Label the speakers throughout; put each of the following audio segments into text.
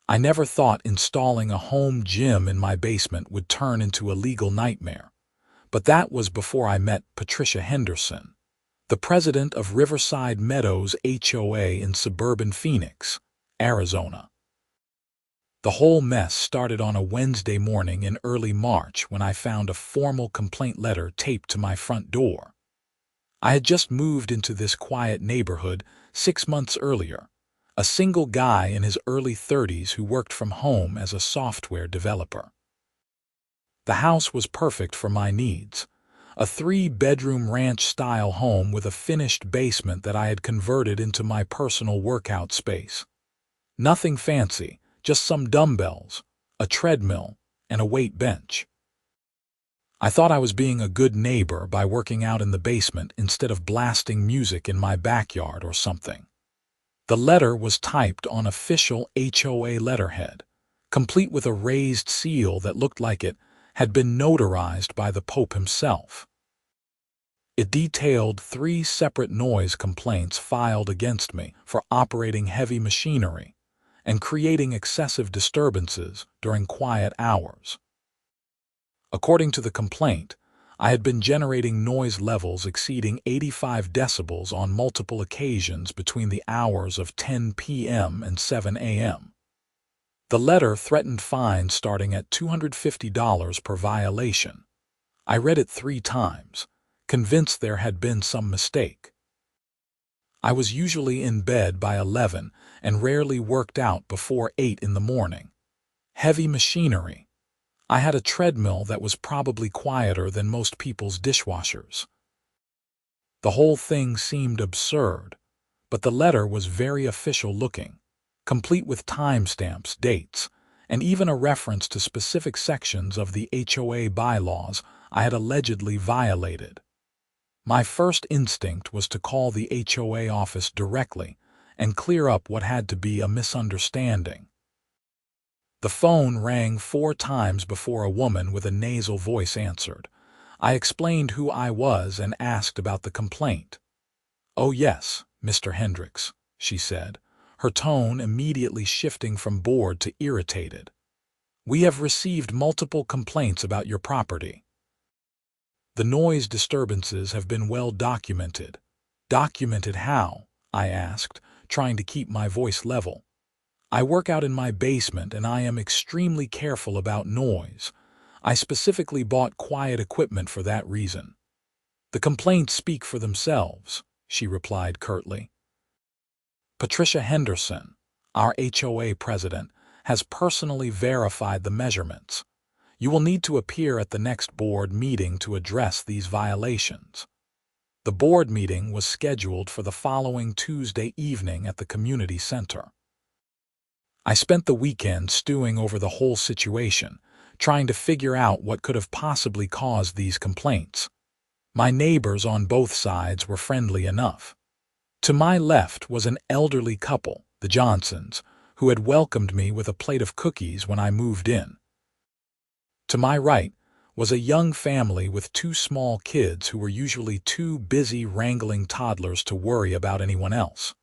Speaker 1: I never thought installing a home gym in my basement would turn into a legal nightmare, but that was before I met Patricia Henderson, the president of Riverside Meadows HOA in suburban Phoenix, Arizona. The whole mess started on a Wednesday morning in early March when I found a formal complaint letter taped to my front door. I had just moved into this quiet neighborhood 6 months earlier, a single guy in his early 30s who worked from home as a software developer. The house was perfect for my needs, a 3-bedroom ranch-style home with a finished basement that I had converted into my personal workout space. Nothing fancy, just some dumbbells, a treadmill, and a weight bench. I thought I was being a good neighbor by working out in the basement instead of blasting music in my backyard or something. The letter was typed on official HOA letterhead, complete with a raised seal that looked like it had been notarized by the Pope himself. It detailed 3 separate noise complaints filed against me for operating heavy machinery and creating excessive disturbances during quiet hours. According to the complaint, I had been generating noise levels exceeding 85 decibels on multiple occasions between the hours of 10 p.m. and 7 a.m. The letter threatened fines starting at $250 per violation. I read it 3 times, convinced there had been some mistake. I was usually in bed by 11 and rarely worked out before 8 in the morning. Heavy machinery. I had a treadmill that was probably quieter than most people's dishwashers. The whole thing seemed absurd, but the letter was very official looking, complete with timestamps, dates, and even a reference to specific sections of the HOA bylaws I had allegedly violated. My first instinct was to call the HOA office directly and clear up what had to be a misunderstanding. The phone rang 4 times before a woman with a nasal voice answered. I explained who I was and asked about the complaint. "Oh yes, Mr. Hendricks," she said, her tone immediately shifting from bored to irritated. "We have received multiple complaints about your property. The noise disturbances have been well documented." "Documented how?" I asked, trying to keep my voice level. "I work out in my basement and I am extremely careful about noise. I specifically bought quiet equipment for that reason." "The complaints speak for themselves," she replied curtly. "Patricia Henderson, our HOA president, has personally verified the measurements. You will need to appear at the next board meeting to address these violations." The board meeting was scheduled for the following Tuesday evening at the community center. I spent the weekend stewing over the whole situation, trying to figure out what could have possibly caused these complaints. My neighbors on both sides were friendly enough. To my left was an elderly couple, the Johnsons, who had welcomed me with a plate of cookies when I moved in. To my right was a young family with 2 small kids who were usually too busy wrangling toddlers to worry about anyone else.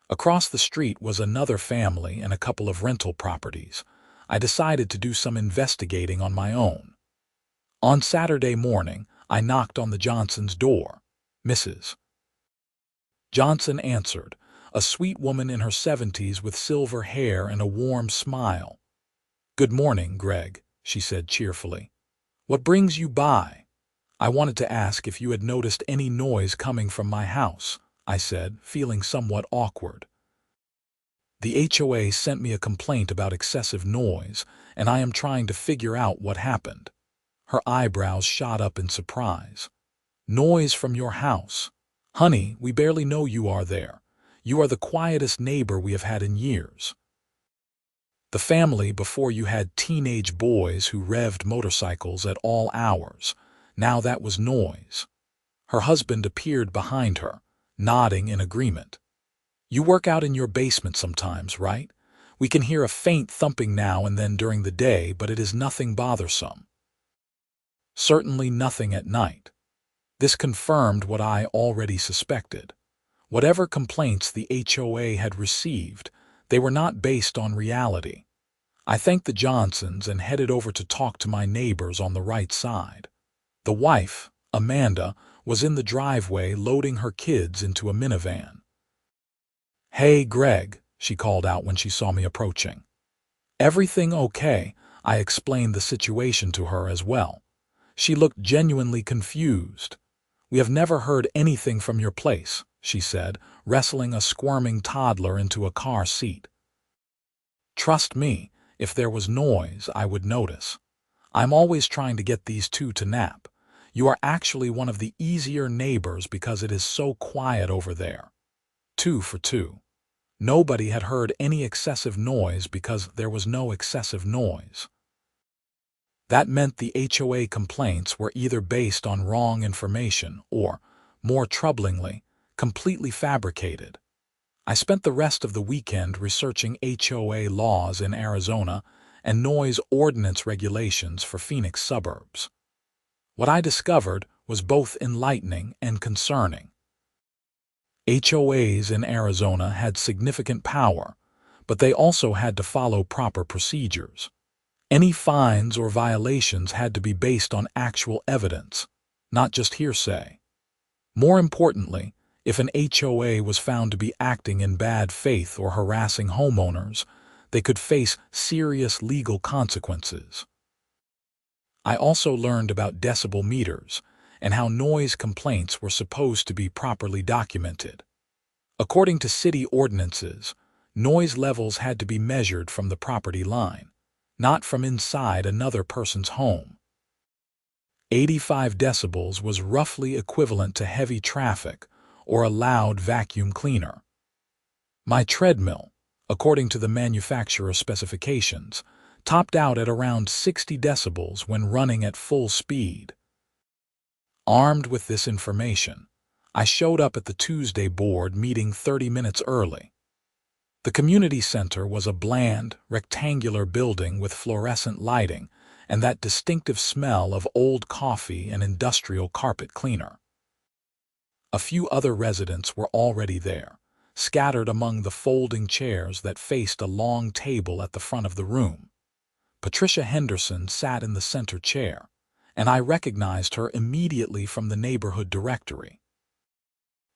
Speaker 1: Across the street was another family and a couple of rental properties. I decided to do some investigating on my own. On Saturday morning, I knocked on the Johnsons' door. "Mrs. Johnson answered, a sweet woman in her 70s with silver hair and a warm smile. "Good morning, Greg," she said cheerfully. "What brings you by?" "I wanted to ask if you had noticed any noise coming from my house," I said, feeling somewhat awkward. "The HOA sent me a complaint about excessive noise, and I am trying to figure out what happened." Her eyebrows shot up in surprise. "Noise from your house? Honey, we barely know you are there. You are the quietest neighbor we have had in years. The family before you had teenage boys who revved motorcycles at all hours. Now that was noise." Her husband appeared behind her, nodding in agreement. "You work out in your basement sometimes, right? We can hear a faint thumping now and then during the day, but it is nothing bothersome." Certainly nothing at night. This confirmed what I already suspected. Whatever complaints the HOA had received, they were not based on reality. I thanked the Johnsons and headed over to talk to my neighbors on the right side. The wife, Amanda, was in the driveway loading her kids into a minivan. "Hey, Greg," she called out when she saw me approaching. "Everything okay?" I explained the situation to her as well. She looked genuinely confused. "We have never heard anything from your place," she said, wrestling a squirming toddler into a car seat. "Trust me, if there was noise, I would notice. I'm always trying to get these two to nap. You are actually one of the easier neighbors because it is so quiet over there." 2 for 2. Nobody had heard any excessive noise because there was no excessive noise. That meant the HOA complaints were either based on wrong information or, more troublingly, completely fabricated. I spent the rest of the weekend researching HOA laws in Arizona and noise ordinance regulations for Phoenix suburbs. What I discovered was both enlightening and concerning. HOAs in Arizona had significant power, but they also had to follow proper procedures. Any fines or violations had to be based on actual evidence, not just hearsay. More importantly, if an HOA was found to be acting in bad faith or harassing homeowners, they could face serious legal consequences. I also learned about decibel meters and how noise complaints were supposed to be properly documented. According to city ordinances, noise levels had to be measured from the property line, not from inside another person's home. 85 decibels was roughly equivalent to heavy traffic or a loud vacuum cleaner. My treadmill, according to the manufacturer specifications, topped out at around 60 decibels when running at full speed. Armed with this information, I showed up at the Tuesday board meeting 30 minutes early. The community center was a bland, rectangular building with fluorescent lighting and that distinctive smell of old coffee and industrial carpet cleaner. A few other residents were already there, scattered among the folding chairs that faced a long table at the front of the room. Patricia Henderson sat in the center chair, and I recognized her immediately from the neighborhood directory.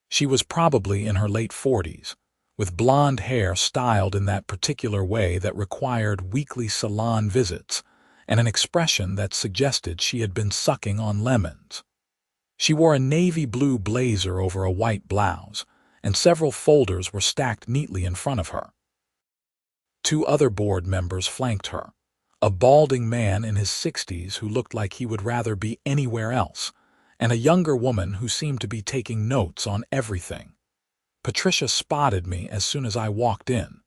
Speaker 1: She was probably in her late 40s, with blonde hair styled in that particular way that required weekly salon visits, and an expression that suggested she had been sucking on lemons. She wore a navy blue blazer over a white blouse, and several folders were stacked neatly in front of her. 2 other board members flanked her, a balding man in his 60s who looked like he would rather be anywhere else, and a younger woman who seemed to be taking notes on everything. Patricia spotted me as soon as I walked in.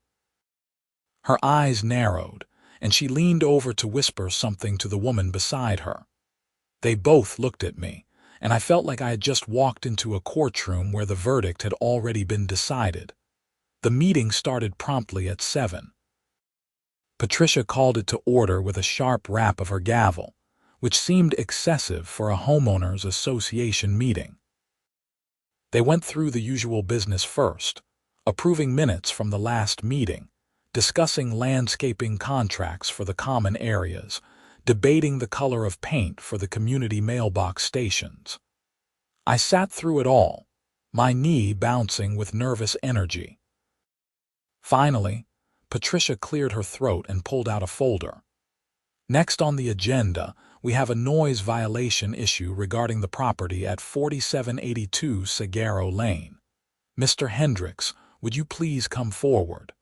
Speaker 1: Her eyes narrowed, and she leaned over to whisper something to the woman beside her. They both looked at me, and I felt like I had just walked into a courtroom where the verdict had already been decided. The meeting started promptly at 7. Patricia called it to order with a sharp rap of her gavel, which seemed excessive for a homeowners association meeting. They went through the usual business first, approving minutes from the last meeting, discussing landscaping contracts for the common areas, debating the color of paint for the community mailbox stations. I sat through it all, my knee bouncing with nervous energy. Finally, Patricia cleared her throat and pulled out a folder. Next on the agenda, we have a noise violation issue regarding the property at 4782 Sagaro Lane. Mr. Hendricks, would you please come forward?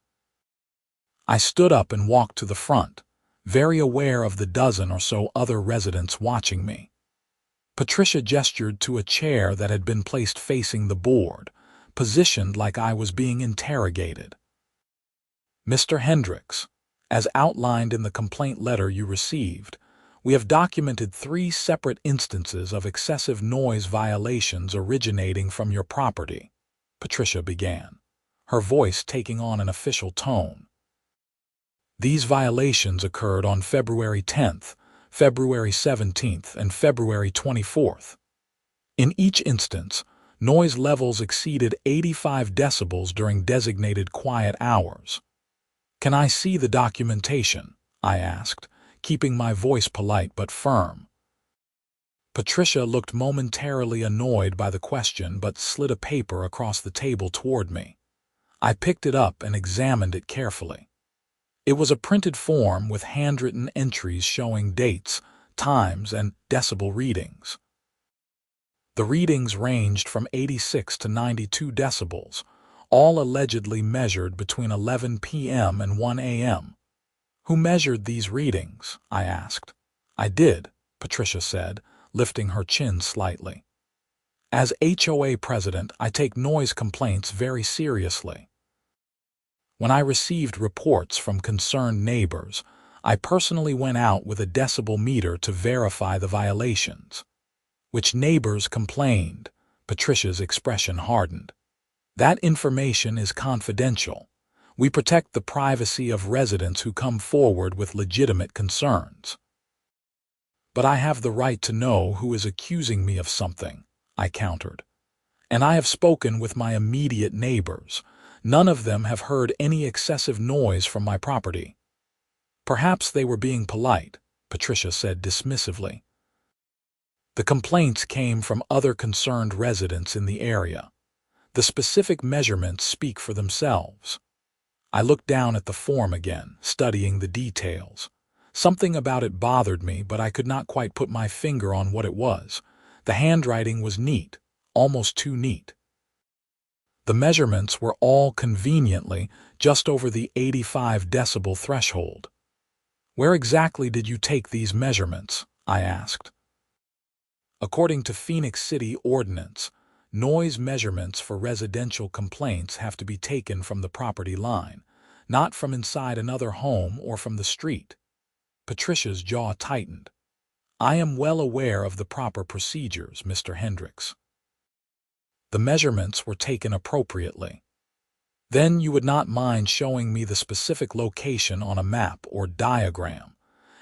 Speaker 1: I stood up and walked to the front, very aware of the dozen or so other residents watching me. Patricia gestured to a chair that had been placed facing the board, positioned like I was being interrogated. Mr. Hendricks, as outlined in the complaint letter you received, we have documented 3 separate instances of excessive noise violations originating from your property, Patricia began, her voice taking on an official tone. These violations occurred on February 10th, February 17th, and February 24th. In each instance, noise levels exceeded 85 decibels during designated quiet hours. Can I see the documentation? I asked, keeping my voice polite but firm. Patricia looked momentarily annoyed by the question but slid a paper across the table toward me. I picked it up and examined it carefully. It was a printed form with handwritten entries showing dates, times, and decibel readings. The readings ranged from 86 to 92 decibels, all allegedly measured between 11 p.m. and 1 a.m. "Who measured these readings?" I asked. "I did," Patricia said, lifting her chin slightly. "As HOA president, I take noise complaints very seriously. When I received reports from concerned neighbors, I personally went out with a decibel meter to verify the violations." "Which neighbors complained?" Patricia's expression hardened. "That information is confidential. We protect the privacy of residents who come forward with legitimate concerns." "But I have the right to know who is accusing me of something," I countered. "And I have spoken with my immediate neighbors. None of them have heard any excessive noise from my property." "Perhaps they were being polite," Patricia said dismissively. "The complaints came from other concerned residents in the area. The specific measurements speak for themselves." I looked down at the form again, studying the details. Something about it bothered me, but I could not quite put my finger on what it was. The handwriting was neat, almost too neat. The measurements were all conveniently just over the 85 decibel threshold. "Where exactly did you take these measurements?" I asked. According to Phoenix City Ordinance, noise measurements for residential complaints have to be taken from the property line, not from inside another home or from the street. Patricia's jaw tightened. "I am well aware of the proper procedures, Mr. Hendricks." "The measurements were taken appropriately." "Then you would not mind showing me the specific location on a map or diagram,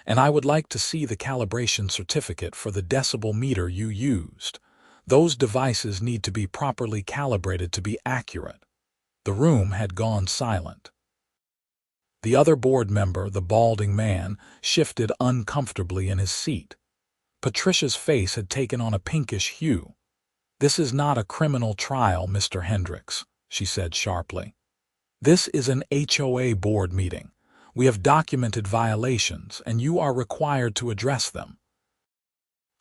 Speaker 1: and I would like to see the calibration certificate for the decibel meter you used. Those devices need to be properly calibrated to be accurate." The room had gone silent. The other board member, the balding man, shifted uncomfortably in his seat. Patricia's face had taken on a pinkish hue. "This is not a criminal trial, Mr. Hendricks," she said sharply. "This is an HOA board meeting. We have documented violations, and you are required to address them."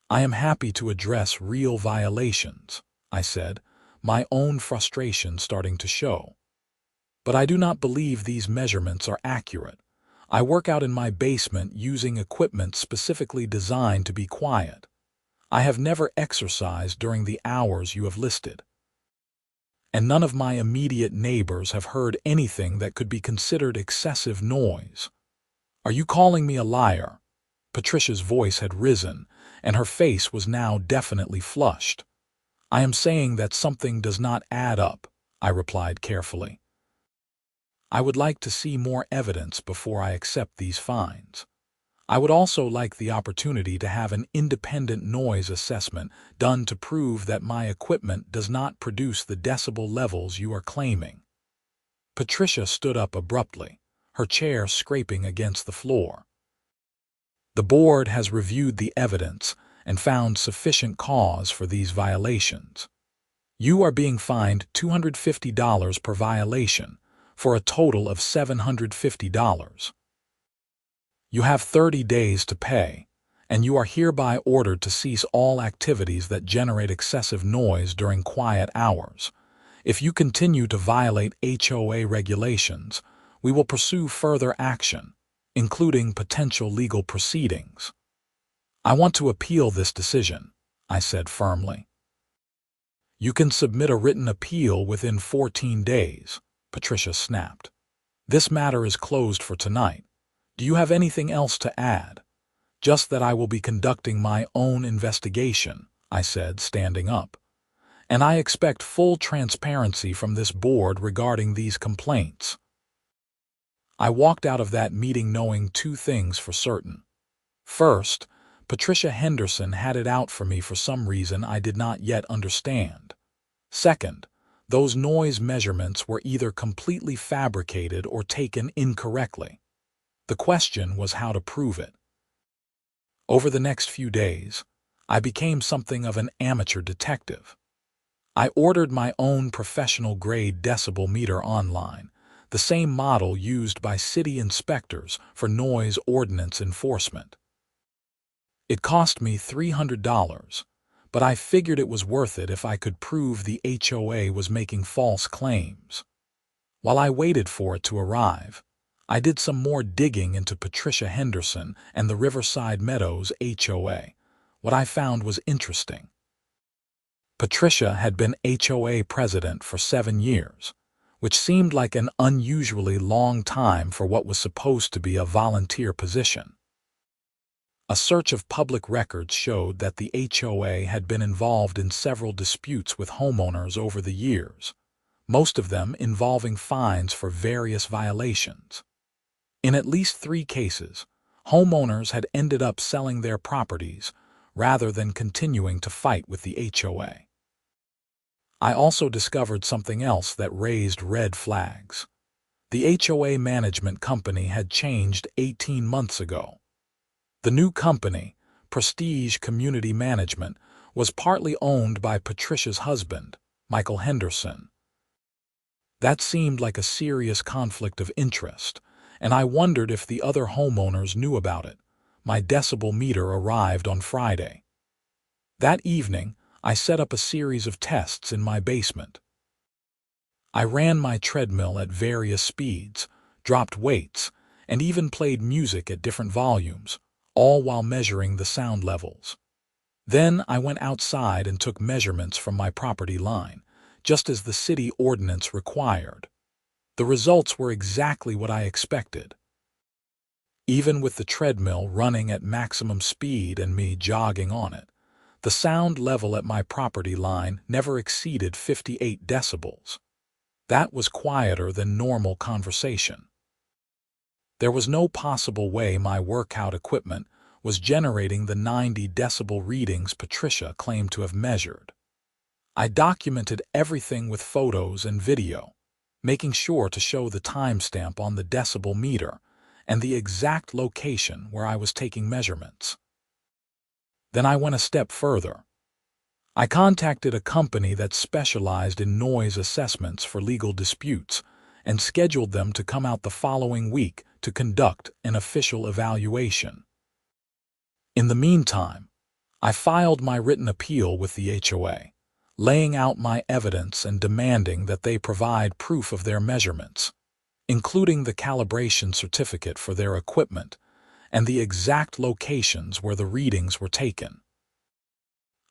Speaker 1: "I am happy to address real violations," I said, my own frustration starting to show. "But I do not believe these measurements are accurate. I work out in my basement using equipment specifically designed to be quiet. I have never exercised during the hours you have listed. And none of my immediate neighbors have heard anything that could be considered excessive noise." "Are you calling me a liar?" Patricia's voice had risen, and her face was now definitely flushed. "I am saying that something does not add up," I replied carefully. "I would like to see more evidence before I accept these fines. I would also like the opportunity to have an independent noise assessment done to prove that my equipment does not produce the decibel levels you are claiming." Patricia stood up abruptly, her chair scraping against the floor. "The board has reviewed the evidence and found sufficient cause for these violations. You are being fined $250 per violation, for a total of $750. You have 30 days to pay, and you are hereby ordered to cease all activities that generate excessive noise during quiet hours. If you continue to violate HOA regulations, we will pursue further action, including potential legal proceedings." "I want to appeal this decision," I said firmly. "You can submit a written appeal within 14 days, Patricia snapped. "This matter is closed for tonight. Do you have anything else to add?" "Just that I will be conducting my own investigation," I said, standing up. "And I expect full transparency from this board regarding these complaints." I walked out of that meeting knowing two things for certain. First, Patricia Henderson had it out for me for some reason I did not yet understand. Second, those noise measurements were either completely fabricated or taken incorrectly. The question was how to prove it. Over the next few days, I became something of an amateur detective. I ordered my own professional-grade decibel meter online, the same model used by city inspectors for noise ordinance enforcement. It cost me $300, but I figured it was worth it if I could prove the HOA was making false claims. While I waited for it to arrive, I did some more digging into Patricia Henderson and the Riverside Meadows HOA. What I found was interesting. Patricia had been HOA president for 7 years, which seemed like an unusually long time for what was supposed to be a volunteer position. A search of public records showed that the HOA had been involved in several disputes with homeowners over the years, most of them involving fines for various violations. In at least 3 cases, homeowners had ended up selling their properties rather than continuing to fight with the HOA. I also discovered something else that raised red flags. The HOA management company had changed 18 months ago. The new company, Prestige Community Management, was partly owned by Patricia's husband, Michael Henderson. That seemed like a serious conflict of interest, and I wondered if the other homeowners knew about it. My decibel meter arrived on Friday. That evening, I set up a series of tests in my basement. I ran my treadmill at various speeds, dropped weights, and even played music at different volumes, all while measuring the sound levels. Then I went outside and took measurements from my property line, just as the city ordinance required. The results were exactly what I expected. Even with the treadmill running at maximum speed and me jogging on it, the sound level at my property line never exceeded 58 decibels. That was quieter than normal conversation. There was no possible way my workout equipment was generating the 90 decibel readings Patricia claimed to have measured. I documented everything with photos and video, making sure to show the timestamp on the decibel meter and the exact location where I was taking measurements. Then I went a step further. I contacted a company that specialized in noise assessments for legal disputes and scheduled them to come out the following week to conduct an official evaluation. In the meantime, I filed my written appeal with the HOA, laying out my evidence and demanding that they provide proof of their measurements, including the calibration certificate for their equipment and the exact locations where the readings were taken.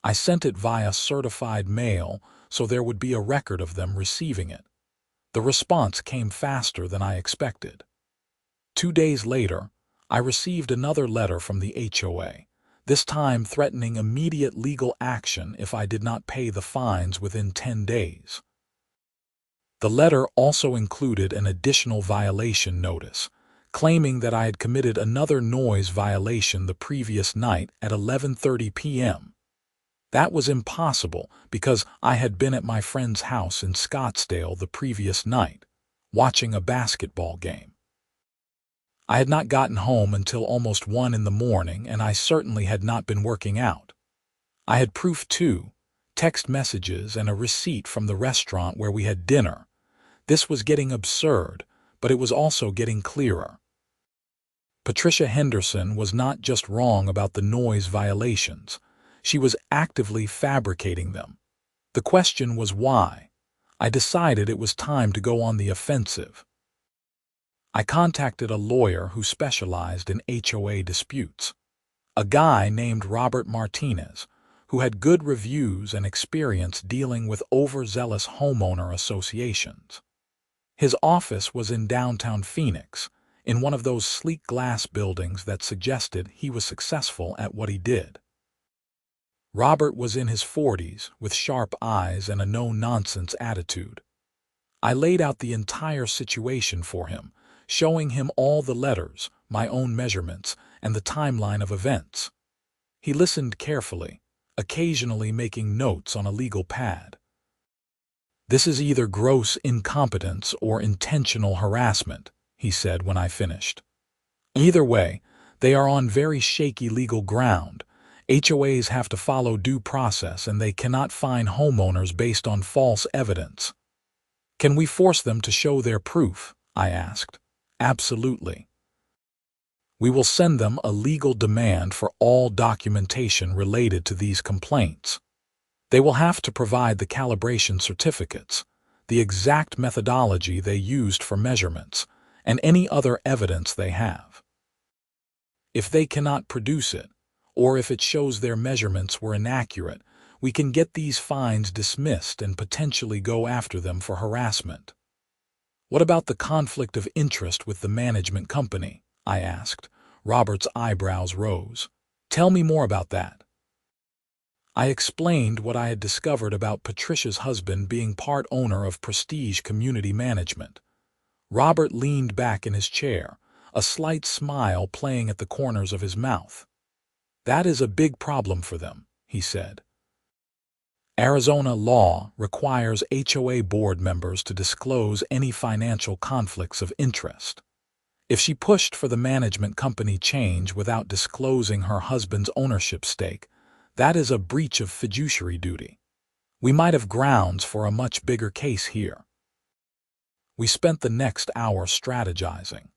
Speaker 1: I sent it via certified mail so there would be a record of them receiving it. The response came faster than I expected. 2 days later, I received another letter from the HOA, this time threatening immediate legal action if I did not pay the fines within 10 days. The letter also included an additional violation notice, claiming that I had committed another noise violation the previous night at 11:30 p.m. That was impossible because I had been at my friend's house in Scottsdale the previous night, watching a basketball game. I had not gotten home until almost 1 in the morning, and I certainly had not been working out. I had proof too, text messages and a receipt from the restaurant where we had dinner. This was getting absurd, but it was also getting clearer. Patricia Henderson was not just wrong about the noise violations. She was actively fabricating them. The question was why. I decided it was time to go on the offensive. I contacted a lawyer who specialized in HOA disputes, a guy named Robert Martinez, who had good reviews and experience dealing with overzealous homeowner associations. His office was in downtown Phoenix, in one of those sleek glass buildings that suggested he was successful at what he did. Robert was in his 40s, with sharp eyes and a no-nonsense attitude. I laid out the entire situation for him, showing him all the letters, my own measurements, and the timeline of events. He listened carefully, occasionally making notes on a legal pad. "This is either gross incompetence or intentional harassment," he said when I finished. Either way, they are on very shaky legal ground. HOAs have to follow due process and they cannot fine homeowners based on false evidence. Can we force them to show their proof? I asked. Absolutely. We will send them a legal demand for all documentation related to these complaints. They will have to provide the calibration certificates, the exact methodology they used for measurements, and any other evidence they have. If they cannot produce it, or if it shows their measurements were inaccurate, we can get these fines dismissed and potentially go after them for harassment. What about the conflict of interest with the management company? I asked. Robert's eyebrows rose. Tell me more about that. I explained what I had discovered about Patricia's husband being part owner of Prestige Community Management. Robert leaned back in his chair, a slight smile playing at the corners of his mouth. That is a big problem for them, he said. Arizona law requires HOA board members to disclose any financial conflicts of interest. If she pushed for the management company change without disclosing her husband's ownership stake, that is a breach of fiduciary duty. We might have grounds for a much bigger case here. We spent the next hour strategizing.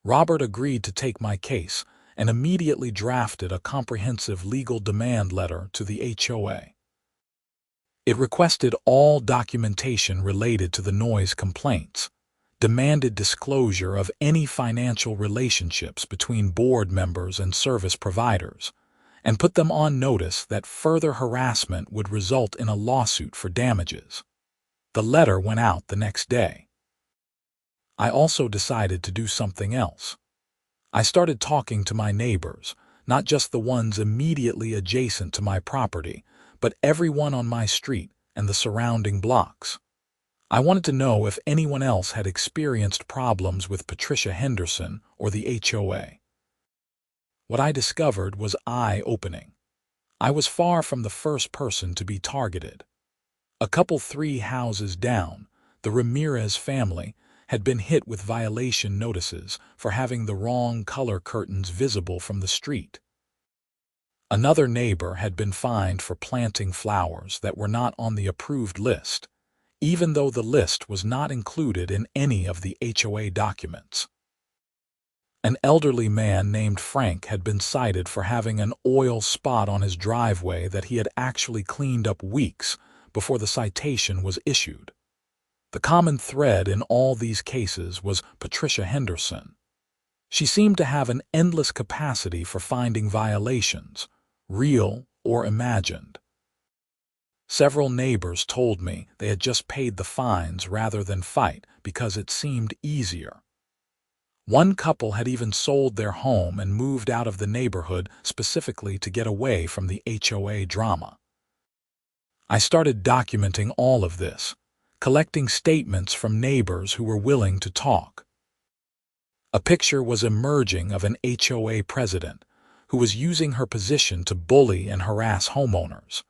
Speaker 1: Robert agreed to take my case and immediately drafted a comprehensive legal demand letter to the HOA. It requested all documentation related to the noise complaints, demanded disclosure of any financial relationships between board members and service providers, and put them on notice that further harassment would result in a lawsuit for damages. The letter went out the next day. I also decided to do something else. I started talking to my neighbors, not just the ones immediately adjacent to my property, but everyone on my street and the surrounding blocks. I wanted to know if anyone else had experienced problems with Patricia Henderson or the HOA. What I discovered was eye-opening. I was far from the first person to be targeted. A couple 3 houses down, the Ramirez family had been hit with violation notices for having the wrong color curtains visible from the street. Another neighbor had been fined for planting flowers that were not on the approved list, even though the list was not included in any of the HOA documents. An elderly man named Frank had been cited for having an oil spot on his driveway that he had actually cleaned up weeks before the citation was issued. The common thread in all these cases was Patricia Henderson. She seemed to have an endless capacity for finding violations, real or imagined. Several neighbors told me they had just paid the fines rather than fight because it seemed easier. One couple had even sold their home and moved out of the neighborhood specifically to get away from the HOA drama. I started documenting all of this, collecting statements from neighbors who were willing to talk. A picture was emerging of an HOA president who was using her position to bully and harass homeowners,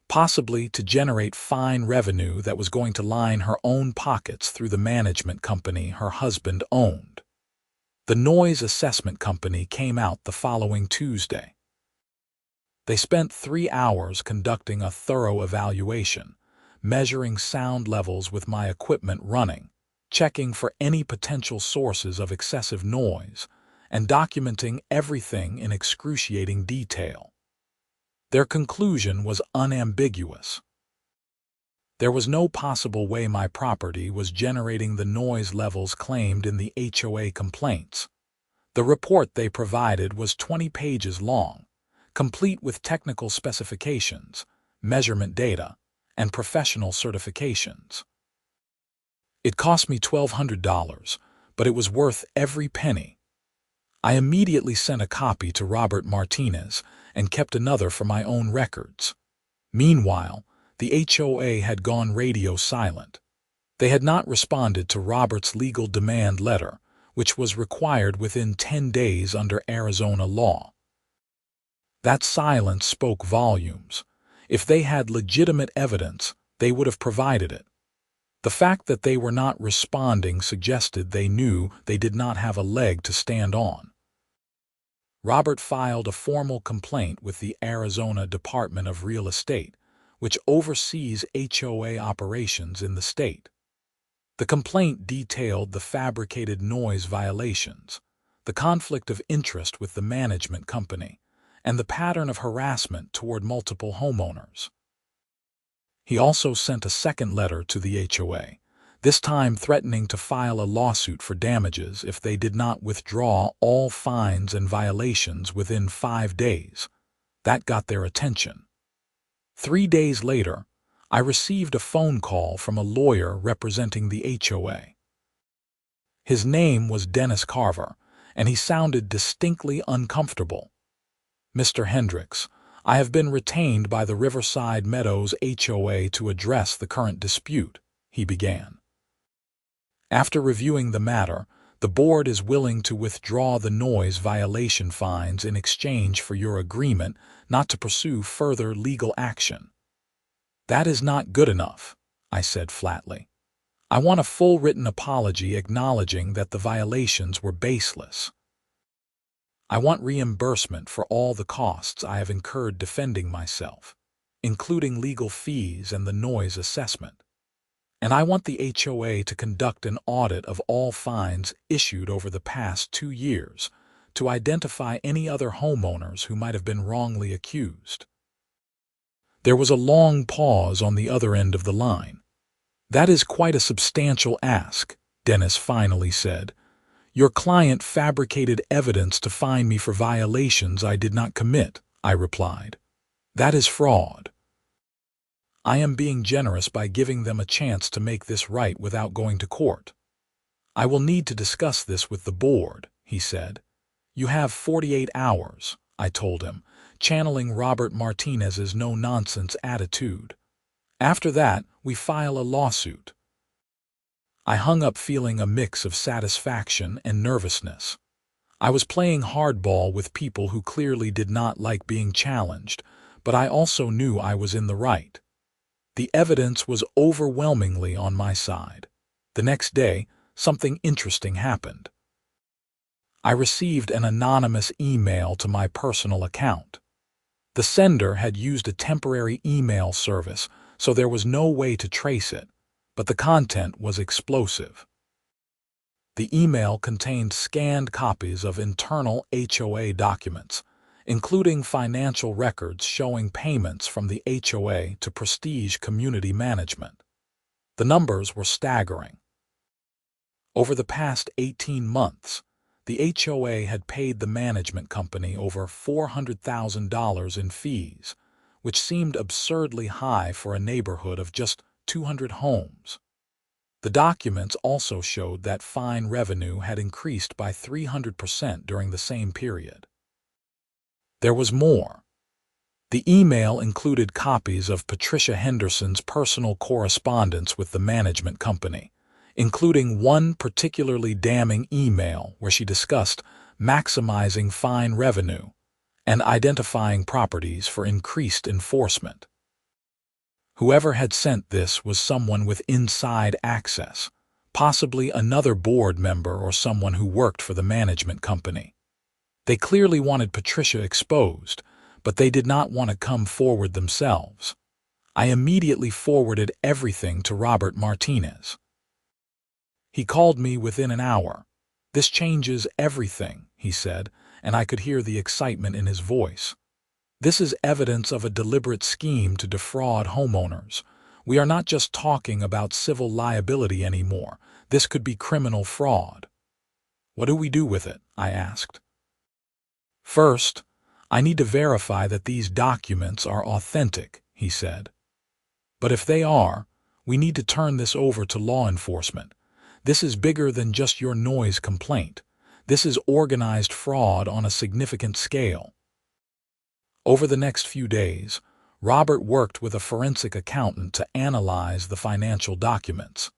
Speaker 1: possibly to generate fine revenue that was going to line her own pockets through the management company her husband owned. The noise assessment company came out the following Tuesday. They spent 3 hours conducting a thorough evaluation, measuring sound levels with my equipment running, checking for any potential sources of excessive noise, and documenting everything in excruciating detail. Their conclusion was unambiguous. There was no possible way my property was generating the noise levels claimed in the HOA complaints. The report they provided was 20 pages long, complete with technical specifications, measurement data, and professional certifications. It cost me $1,200, but it was worth every penny. I immediately sent a copy to Robert Martinez and kept another for my own records. Meanwhile, the HOA had gone radio silent. They had not responded to Robert's legal demand letter, which was required within 10 days under Arizona law. That silence spoke volumes. If they had legitimate evidence, they would have provided it. The fact that they were not responding suggested they knew they did not have a leg to stand on. Robert filed a formal complaint with the Arizona Department of Real Estate, which oversees HOA operations in the state. The complaint detailed the fabricated noise violations, the conflict of interest with the management company, and the pattern of harassment toward multiple homeowners. He also sent a second letter to the HOA, this time threatening to file a lawsuit for damages if they did not withdraw all fines and violations within 5 days. That got their attention. 3 days later, I received a phone call from a lawyer representing the HOA. His name was Dennis Carver, and he sounded distinctly uncomfortable. "Mr. Hendricks, I have been retained by the Riverside Meadows HOA to address the current dispute," he began. "After reviewing the matter, the board is willing to withdraw the noise violation fines in exchange for your agreement not to pursue further legal action." "That is not good enough," I said flatly. "I want a full written apology acknowledging that the violations were baseless. I want reimbursement for all the costs I have incurred defending myself, including legal fees and the noise assessment. And I want the HOA to conduct an audit of all fines issued over the past 2 years to identify any other homeowners who might have been wrongly accused." There was a long pause on the other end of the line. "That is quite a substantial ask," Dennis finally said. "Your client fabricated evidence to fine me for violations I did not commit," I replied. "That is fraud. I am being generous by giving them a chance to make this right without going to court." "I will need to discuss this with the board," he said. "You have 48 hours, I told him, channeling Robert Martinez's no-nonsense attitude. "After that, we file a lawsuit." I hung up feeling a mix of satisfaction and nervousness. I was playing hardball with people who clearly did not like being challenged, but I also knew I was in the right. The evidence was overwhelmingly on my side. The next day, something interesting happened. I received an anonymous email to my personal account. The sender had used a temporary email service, so there was no way to trace it, but the content was explosive. The email contained scanned copies of internal HOA documents, including financial records showing payments from the HOA to Prestige Community Management. The numbers were staggering. Over the past 18 months, the HOA had paid the management company over $400,000 in fees, which seemed absurdly high for a neighborhood of just 200 homes. The documents also showed that fine revenue had increased by 300% during the same period. There was more. The email included copies of Patricia Henderson's personal correspondence with the management company, including one particularly damning email where she discussed maximizing fine revenue and identifying properties for increased enforcement. Whoever had sent this was someone with inside access, possibly another board member or someone who worked for the management company. They clearly wanted Patricia exposed, but they did not want to come forward themselves. I immediately forwarded everything to Robert Martinez. He called me within an hour. "This changes everything," he said, and I could hear the excitement in his voice. "This is evidence of a deliberate scheme to defraud homeowners. We are not just talking about civil liability anymore. This could be criminal fraud." "What do we do with it?" I asked. "First, I need to verify that these documents are authentic," he said. "But if they are, we need to turn this over to law enforcement. This is bigger than just your noise complaint. This is organized fraud on a significant scale." Over the next few days, Robert worked with a forensic accountant to analyze the financial documents.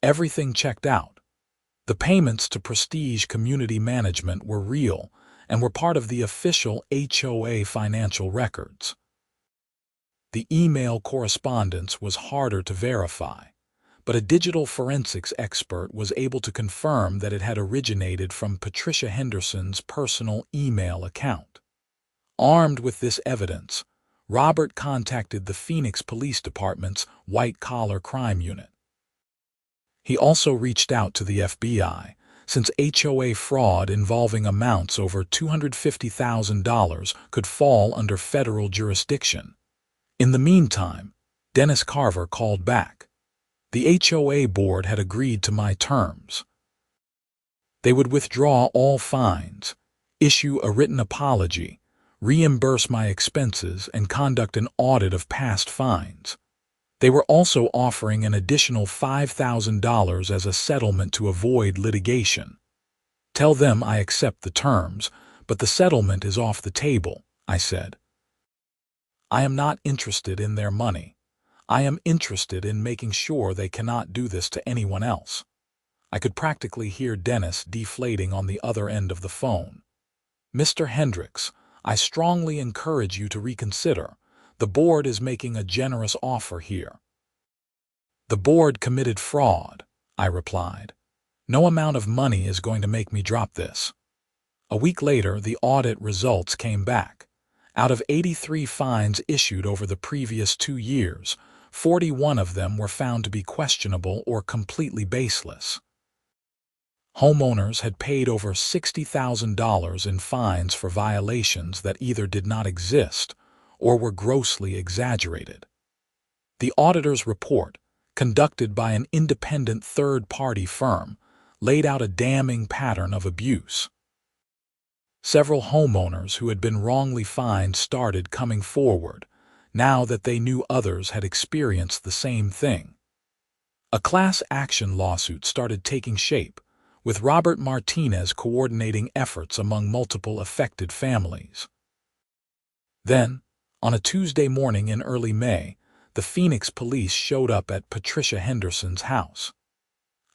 Speaker 1: Everything checked out. The payments to Prestige Community Management were real and were part of the official HOA financial records. The email correspondence was harder to verify, but a digital forensics expert was able to confirm that it had originated from Patricia Henderson's personal email account. Armed with this evidence, Robert contacted the Phoenix Police Department's white-collar crime unit. He also reached out to the FBI, since HOA fraud involving amounts over $250,000 could fall under federal jurisdiction. In the meantime, Dennis Carver called back. The HOA board had agreed to my terms. They would withdraw all fines, issue a written apology, reimburse my expenses, and conduct an audit of past fines. They were also offering an additional $5,000 as a settlement to avoid litigation. Tell them I accept the terms, but the settlement is off the table, I said. I am not interested in their money. I am interested in making sure they cannot do this to anyone else. I could practically hear Dennis deflating on the other end of the phone. Mr. Hendricks, I strongly encourage you to reconsider. The board is making a generous offer here. The board committed fraud, I replied. No amount of money is going to make me drop this. A week later, the audit results came back. Out of 83 fines issued over the previous 2 years, 41 of them were found to be questionable or completely baseless. Homeowners had paid over $60,000 in fines for violations that either did not exist or were grossly exaggerated. The auditor's report, conducted by an independent third-party firm, laid out a damning pattern of abuse. Several homeowners who had been wrongly fined started coming forward, now that they knew others had experienced the same thing. A class action lawsuit started taking shape, with Robert Martinez coordinating efforts among multiple affected families. Then, on a Tuesday morning in early May, the Phoenix police showed up at Patricia Henderson's house.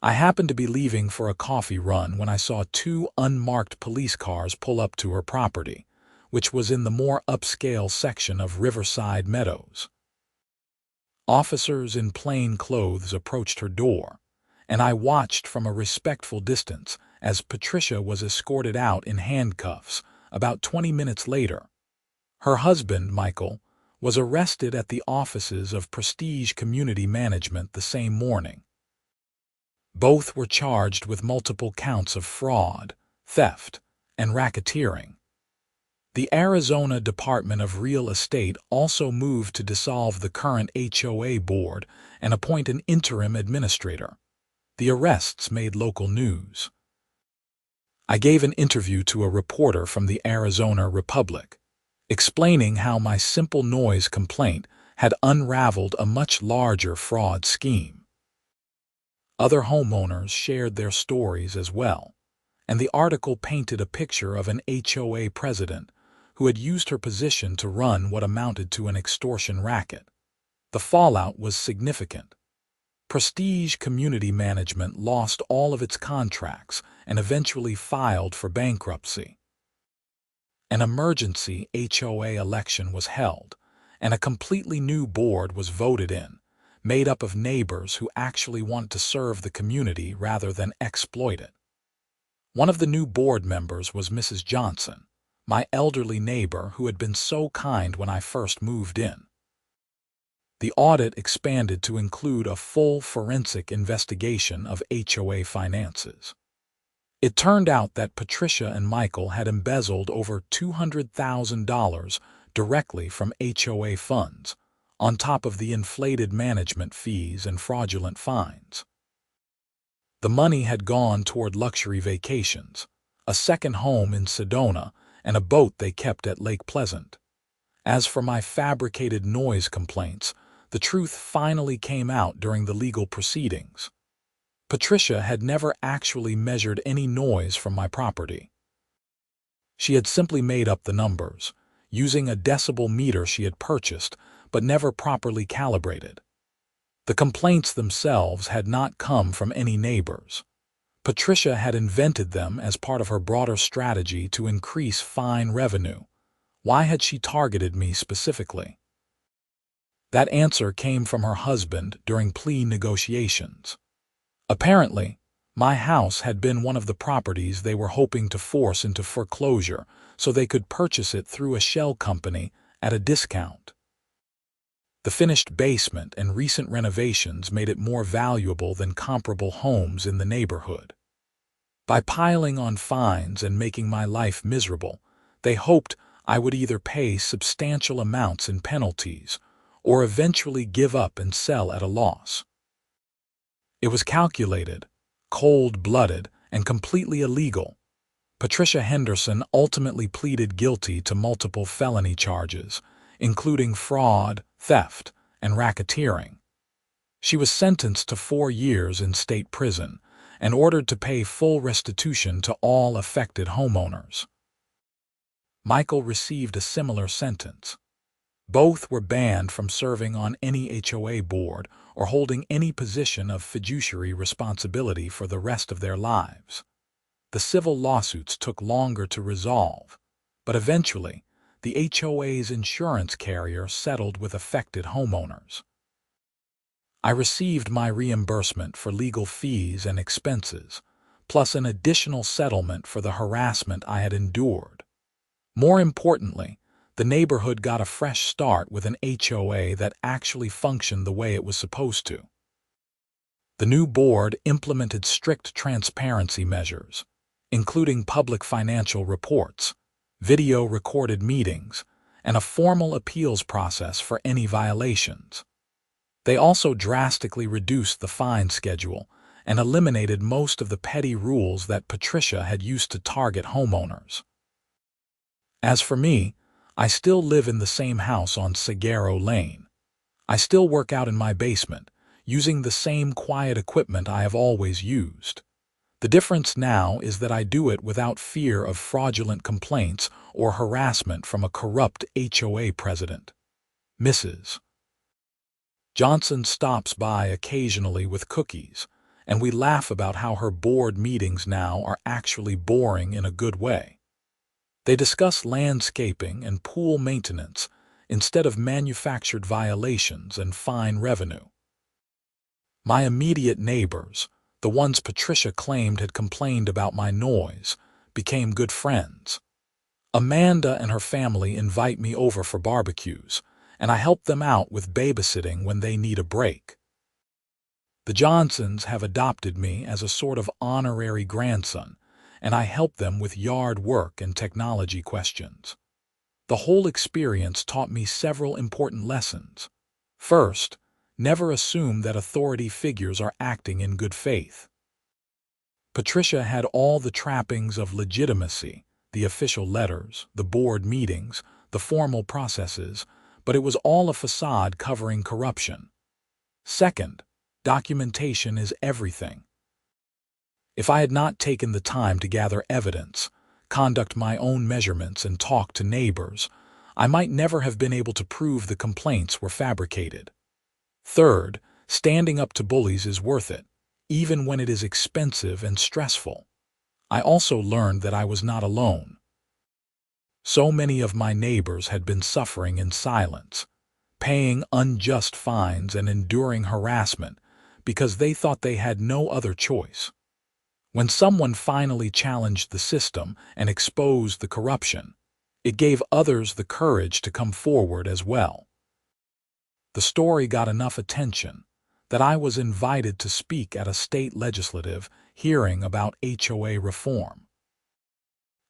Speaker 1: I happened to be leaving for a coffee run when I saw 2 unmarked police cars pull up to her property, which was in the more upscale section of Riverside Meadows. Officers in plain clothes approached her door, and I watched from a respectful distance as Patricia was escorted out in handcuffs. About 20 minutes later, her husband, Michael, was arrested at the offices of Prestige Community Management the same morning. Both were charged with multiple counts of fraud, theft, and racketeering. The Arizona Department of Real Estate also moved to dissolve the current HOA board and appoint an interim administrator. The arrests made local news. I gave an interview to a reporter from the Arizona Republic, explaining how my simple noise complaint had unraveled a much larger fraud scheme. Other homeowners shared their stories as well, and the article painted a picture of an HOA president who had used her position to run what amounted to an extortion racket. The fallout was significant. Prestige Community Management lost all of its contracts and eventually filed for bankruptcy. An emergency HOA election was held, and a completely new board was voted in, made up of neighbors who actually wanted to serve the community rather than exploit it. One of the new board members was Mrs. Johnson, my elderly neighbor who had been so kind when I first moved in. The audit expanded to include a full forensic investigation of HOA finances. It turned out that Patricia and Michael had embezzled over $200,000 directly from HOA funds, on top of the inflated management fees and fraudulent fines. The money had gone toward luxury vacations, a second home in Sedona, and a boat they kept at Lake Pleasant. As for my fabricated noise complaints, the truth finally came out during the legal proceedings. Patricia had never actually measured any noise from my property. She had simply made up the numbers, using a decibel meter she had purchased but never properly calibrated. The complaints themselves had not come from any neighbors. Patricia had invented them as part of her broader strategy to increase fine revenue. Why had she targeted me specifically? That answer came from her husband during plea negotiations. Apparently, my house had been one of the properties they were hoping to force into foreclosure so they could purchase it through a shell company at a discount. The finished basement and recent renovations made it more valuable than comparable homes in the neighborhood. By piling on fines and making my life miserable, they hoped I would either pay substantial amounts in penalties or eventually give up and sell at a loss. It was calculated, cold-blooded, and completely illegal. Patricia Henderson ultimately pleaded guilty to multiple felony charges, including fraud, theft, and racketeering. She was sentenced to 4 years in state prison and ordered to pay full restitution to all affected homeowners. Michael received a similar sentence. Both were banned from serving on any HOA board or holding any position of fiduciary responsibility for the rest of their lives. The civil lawsuits took longer to resolve, but eventually, the HOA's insurance carrier settled with affected homeowners. I received my reimbursement for legal fees and expenses, plus an additional settlement for the harassment I had endured. More importantly, the neighborhood got a fresh start with an HOA that actually functioned the way it was supposed to. The new board implemented strict transparency measures, including public financial reports, video-recorded meetings, and a formal appeals process for any violations. They also drastically reduced the fine schedule and eliminated most of the petty rules that Patricia had used to target homeowners. As for me, I still live in the same house on Sagaro Lane. I still work out in my basement, using the same quiet equipment I have always used. The difference now is that I do it without fear of fraudulent complaints or harassment from a corrupt HOA president. Mrs. Johnson stops by occasionally with cookies, and we laugh about how her board meetings now are actually boring in a good way. They discuss landscaping and pool maintenance instead of manufactured violations and fine revenue. My immediate neighbors, the ones Patricia claimed had complained about my noise, became good friends. Amanda and her family invite me over for barbecues, and I help them out with babysitting when they need a break. The Johnsons have adopted me as a sort of honorary grandson, and I help them with yard work and technology questions. The whole experience taught me several important lessons. First, never assume that authority figures are acting in good faith. Patricia had all the trappings of legitimacy, the official letters, the board meetings, the formal processes, but it was all a facade covering corruption. Second, documentation is everything. If I had not taken the time to gather evidence, conduct my own measurements, and talk to neighbors, I might never have been able to prove the complaints were fabricated. Third, standing up to bullies is worth it, even when it is expensive and stressful. I also learned that I was not alone. So many of my neighbors had been suffering in silence, paying unjust fines and enduring harassment because they thought they had no other choice. When someone finally challenged the system and exposed the corruption, it gave others the courage to come forward as well. The story got enough attention that I was invited to speak at a state legislative hearing about HOA reform.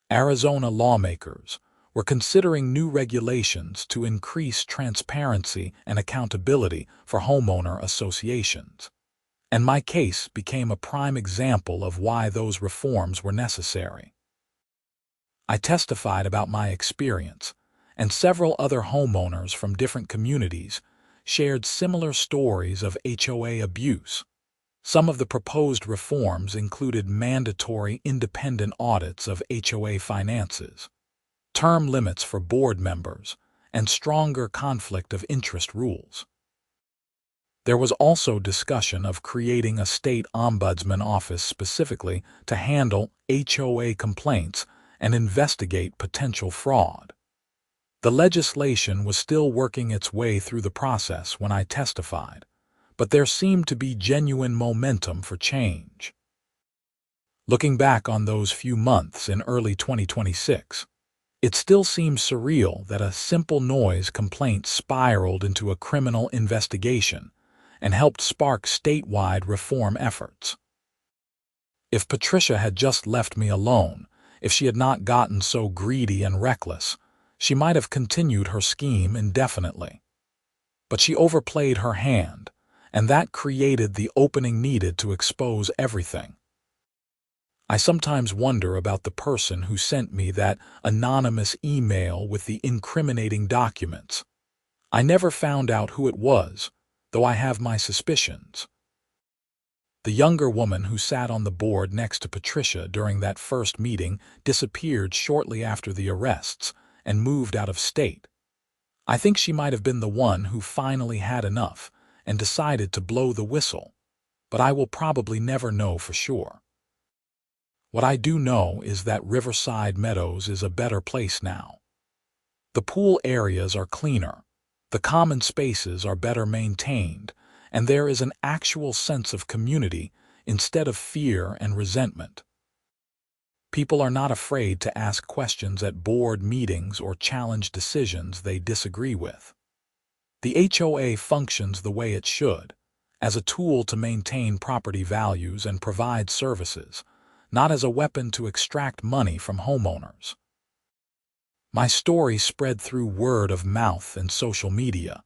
Speaker 1: Arizona lawmakers were considering new regulations to increase transparency and accountability for homeowner associations, and my case became a prime example of why those reforms were necessary. I testified about my experience, and several other homeowners from different communities shared similar stories of HOA abuse. Some of the proposed reforms included mandatory independent audits of HOA finances, term limits for board members, and stronger conflict of interest rules. There was also discussion of creating a state ombudsman office specifically to handle HOA complaints and investigate potential fraud. The legislation was still working its way through the process when I testified, but there seemed to be genuine momentum for change. Looking back on those few months in early 2026, it still seems surreal that a simple noise complaint spiraled into a criminal investigation and helped spark statewide reform efforts. If Patricia had just left me alone, if she had not gotten so greedy and reckless, she might have continued her scheme indefinitely. But she overplayed her hand, and that created the opening needed to expose everything. I sometimes wonder about the person who sent me that anonymous email with the incriminating documents. I never found out who it was, though I have my suspicions. The younger woman who sat on the board next to Patricia during that first meeting disappeared shortly after the arrests and moved out of state. I think she might have been the one who finally had enough and decided to blow the whistle, but I will probably never know for sure. What I do know is that Riverside Meadows is a better place now. The pool areas are cleaner, the common spaces are better maintained, and there is an actual sense of community instead of fear and resentment. People are not afraid to ask questions at board meetings or challenge decisions they disagree with. The HOA functions the way it should, as a tool to maintain property values and provide services, not as a weapon to extract money from homeowners. My story spread through word of mouth and social media,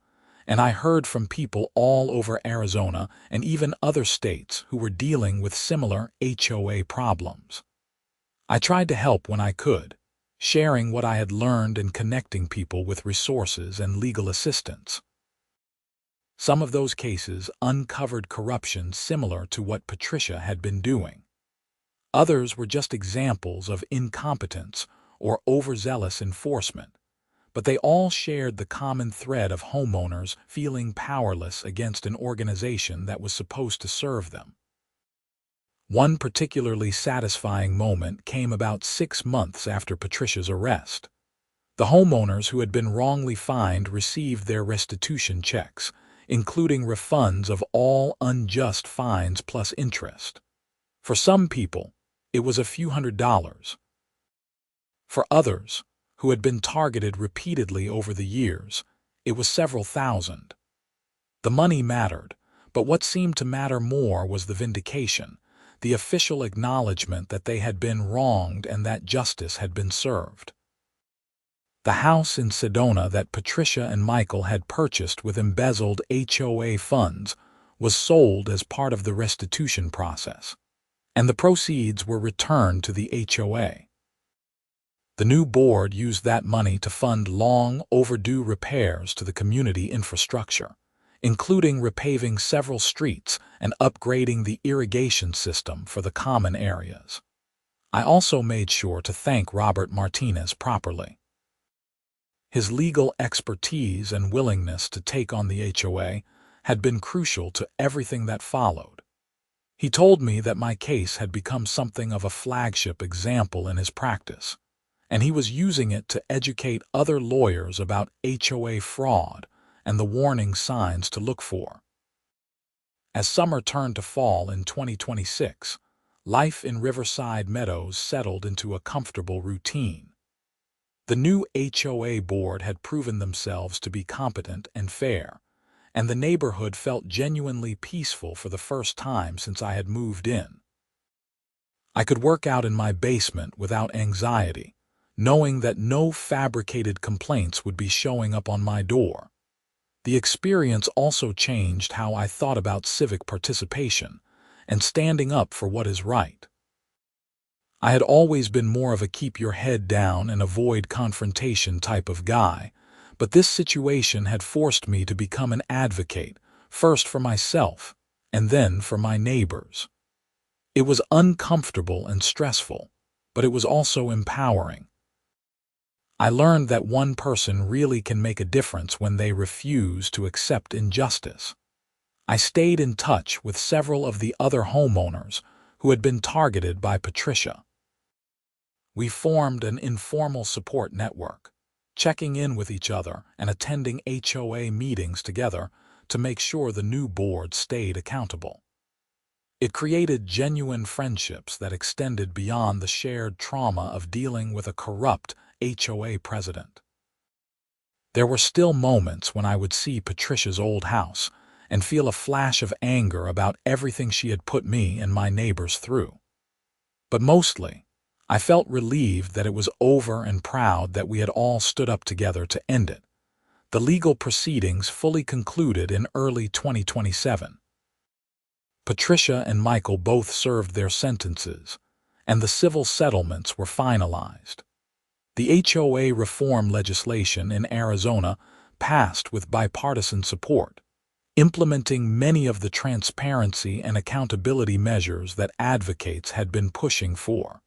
Speaker 1: and I heard from people all over Arizona and even other states who were dealing with similar HOA problems. I tried to help when I could, sharing what I had learned and connecting people with resources and legal assistance. Some of those cases uncovered corruption similar to what Patricia had been doing. Others were just examples of incompetence or overzealous enforcement, but they all shared the common thread of homeowners feeling powerless against an organization that was supposed to serve them. One particularly satisfying moment came about 6 months after Patricia's arrest. The homeowners who had been wrongly fined received their restitution checks, including refunds of all unjust fines plus interest. For some people, it was a few $100s. For others, who had been targeted repeatedly over the years, it was several thousand. The money mattered, but what seemed to matter more was the vindication, the official acknowledgement that they had been wronged and that justice had been served. The house in Sedona that Patricia and Michael had purchased with embezzled HOA funds was sold as part of the restitution process, and the proceeds were returned to the HOA. The new board used that money to fund long overdue repairs to the community infrastructure, including repaving several streets and upgrading the irrigation system for the common areas. I also made sure to thank Robert Martinez properly. His legal expertise and willingness to take on the HOA had been crucial to everything that followed. He told me that my case had become something of a flagship example in his practice, and he was using it to educate other lawyers about HOA fraud and the warning signs to look for. As summer turned to fall in 2026, life in Riverside Meadows settled into a comfortable routine. The new HOA board had proven themselves to be competent and fair, and the neighborhood felt genuinely peaceful for the first time since I had moved in. I could work out in my basement without anxiety, knowing that no fabricated complaints would be showing up on my door. The experience also changed how I thought about civic participation and standing up for what is right. I had always been more of a keep your head down and avoid confrontation type of guy, but this situation had forced me to become an advocate, first for myself and then for my neighbors. It was uncomfortable and stressful, but it was also empowering. I learned that one person really can make a difference when they refuse to accept injustice. I stayed in touch with several of the other homeowners who had been targeted by Patricia. We formed an informal support network, checking in with each other and attending HOA meetings together to make sure the new board stayed accountable. It created genuine friendships that extended beyond the shared trauma of dealing with a corrupt HOA president. There were still moments when I would see Patricia's old house and feel a flash of anger about everything she had put me and my neighbors through. But mostly, I felt relieved that it was over and proud that we had all stood up together to end it. The legal proceedings fully concluded in early 2027. Patricia and Michael both served their sentences, and the civil settlements were finalized. The HOA reform legislation in Arizona passed with bipartisan support, implementing many of the transparency and accountability measures that advocates had been pushing for.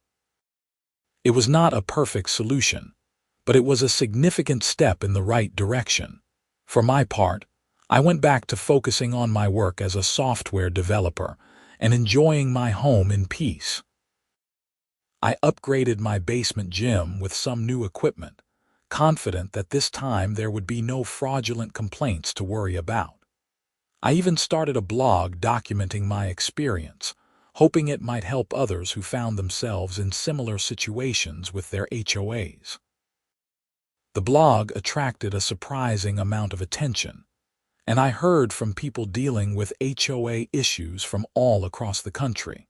Speaker 1: It was not a perfect solution, but it was a significant step in the right direction. For my part, I went back to focusing on my work as a software developer and enjoying my home in peace. I upgraded my basement gym with some new equipment, confident that this time there would be no fraudulent complaints to worry about. I even started a blog documenting my experience, hoping it might help others who found themselves in similar situations with their HOAs. The blog attracted a surprising amount of attention, and I heard from people dealing with HOA issues from all across the country.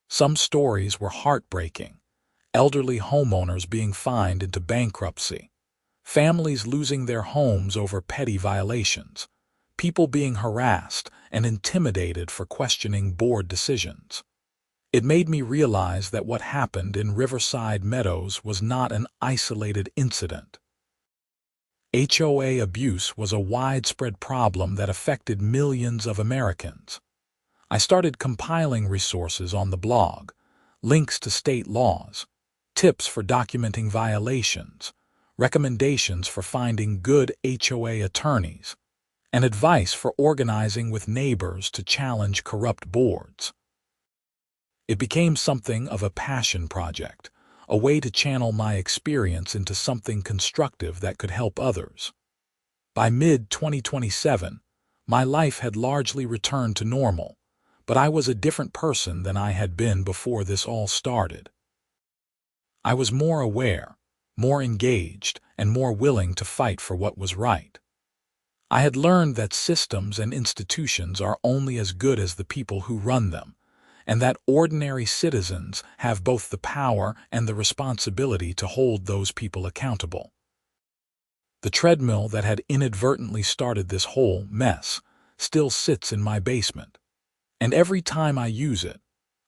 Speaker 1: Some stories were heartbreaking: elderly homeowners being fined into bankruptcy, families losing their homes over petty violations, people being harassed and intimidated for questioning board decisions. It made me realize that what happened in Riverside Meadows was not an isolated incident. HOA abuse was a widespread problem that affected millions of Americans. I started compiling resources on the blog, links to state laws, tips for documenting violations, recommendations for finding good HOA attorneys, and advice for organizing with neighbors to challenge corrupt boards. It became something of a passion project, a way to channel my experience into something constructive that could help others. By mid-2027, my life had largely returned to normal, but I was a different person than I had been before this all started. I was more aware, more engaged, and more willing to fight for what was right. I had learned that systems and institutions are only as good as the people who run them, and that ordinary citizens have both the power and the responsibility to hold those people accountable. The treadmill that had inadvertently started this whole mess still sits in my basement, and every time I use it,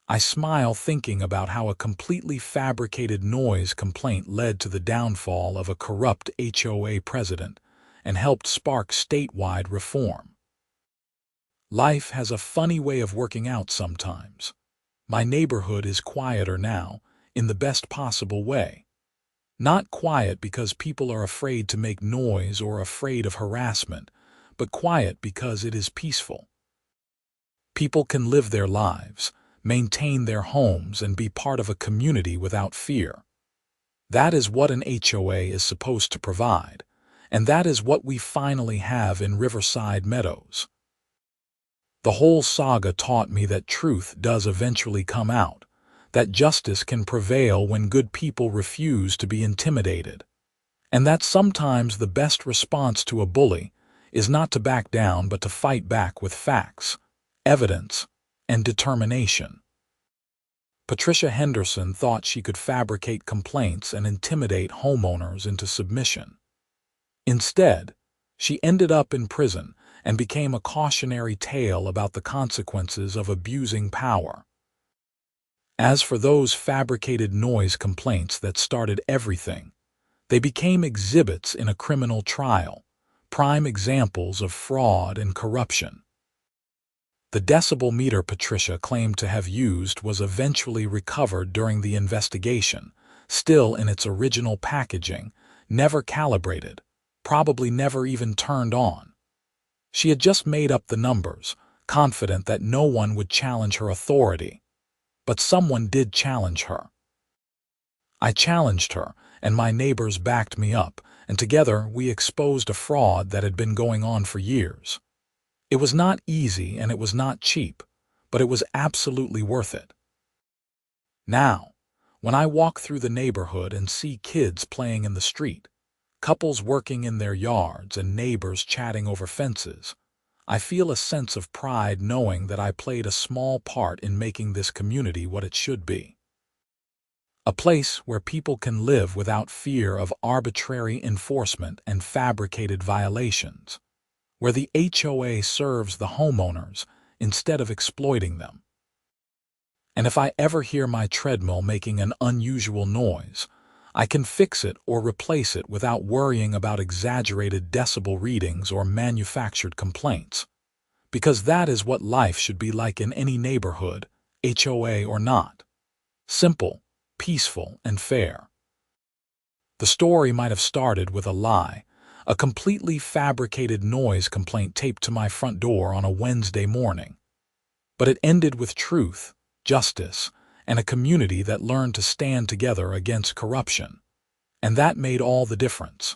Speaker 1: I smile thinking about how a completely fabricated noise complaint led to the downfall of a corrupt HOA president and helped spark statewide reform. Life has a funny way of working out sometimes. My neighborhood is quieter now, in the best possible way. Not quiet because people are afraid to make noise or afraid of harassment, but quiet because it is peaceful. People can live their lives, maintain their homes, and be part of a community without fear. That is what an HOA is supposed to provide, and that is what we finally have in Riverside Meadows. The whole saga taught me that truth does eventually come out, that justice can prevail when good people refuse to be intimidated, and that sometimes the best response to a bully is not to back down but to fight back with facts, evidence, and determination. Patricia Henderson thought she could fabricate complaints and intimidate homeowners into submission. Instead, she ended up in prison and became a cautionary tale about the consequences of abusing power. As for those fabricated noise complaints that started everything, they became exhibits in a criminal trial, prime examples of fraud and corruption. The decibel meter Patricia claimed to have used was eventually recovered during the investigation, still in its original packaging, never calibrated, probably never even turned on. She had just made up the numbers, confident that no one would challenge her authority. But someone did challenge her. I challenged her, and my neighbors backed me up, and together we exposed a fraud that had been going on for years. It was not easy and it was not cheap, but it was absolutely worth it. Now, when I walk through the neighborhood and see kids playing in the street, couples working in their yards, and neighbors chatting over fences, I feel a sense of pride knowing that I played a small part in making this community what it should be. A place where people can live without fear of arbitrary enforcement and fabricated violations, where the HOA serves the homeowners instead of exploiting them. And if I ever hear my treadmill making an unusual noise, I can fix it or replace it without worrying about exaggerated decibel readings or manufactured complaints. Because that is what life should be like in any neighborhood, HOA or not. Simple, peaceful, and fair. The story might have started with a lie, a completely fabricated noise complaint taped to my front door on a Wednesday morning. But it ended with truth, justice, and a community that learned to stand together against corruption. And that made all the difference.